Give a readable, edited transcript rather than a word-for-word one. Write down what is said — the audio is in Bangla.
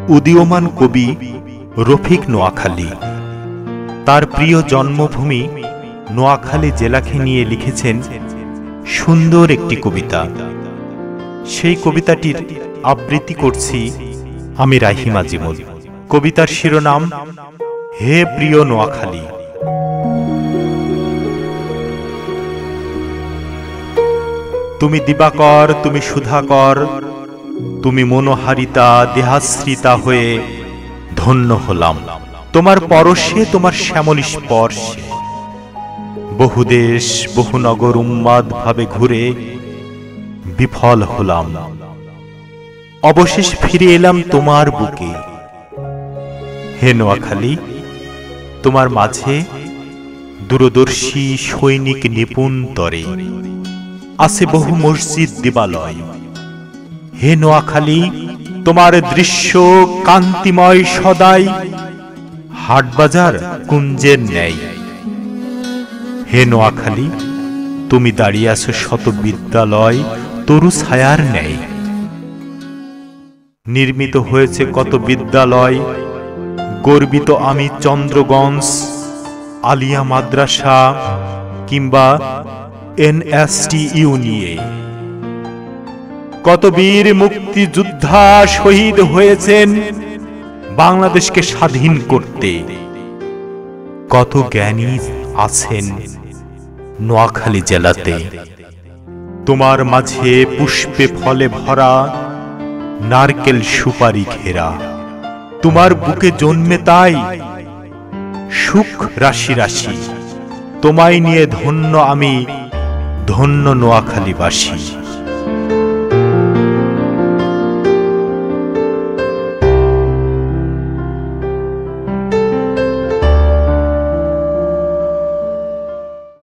উদীয়মান কবি রফিক নোয়াখালী তার প্রিয় জন্মভূমি নোয়াখালী জেলাকে নিয়ে লিখেছেন সুন্দর একটি কবিতা। সেই কবিতাটির আবৃত্তি করছি আমি রাহিম আজিমুল। কবিতার শিরোনাম হে প্রিয় নোয়াখালী। তুমি দিবাকর, তুমি সুধাকর, তুমি মনোহারিতা দেহাশ্রিতা হয়ে ধন্য হলাম তোমার পরশে, তোমার শ্যামল স্পর্শে। বহু দেশ বহু নগর উন্মাদ ভাবে ঘুরে বিফল হলাম, অবশেষ ফিরে এলাম তোমার বুকে। হে নোয়াখালী, তোমার মাঝে দূরদর্শী সৈনিক নিপুণ তরে আছে বহু মসজিদ দেবালয়। হে নোয়াখালী, তোমার দৃশ্য কান্তিময় সদাই হাটবাজার কুঞ্জের ন্যায়। হে নোয়াখালী, তুমি দাঁড়িয়ে আছো শত বিদ্যালয় তরু ছায়ার ন্যায়। নির্মিত হয়েছে কত বিদ্যালয়, গর্বিত আমি চন্দ্রগঞ্জ আলিয়া মাদ্রাসা কিংবা NSTU নিয়ে। কত বীর মুক্তিযোদ্ধা শহীদ হয়েছেন বাংলাদেশকে স্বাধীন করতে। কত জ্ঞানী আছেন নোয়াখালী জেলাতে। তোমার মাঝে পুষ্পে ফলে ভরা নারকেল সুপারি ঘেরা। তোমার বুকে জন্মে তাই সুখ রাশি রাশি। তোমায় নিয়ে ধন্য আমি, ধন্য নোয়াখালীবাসী।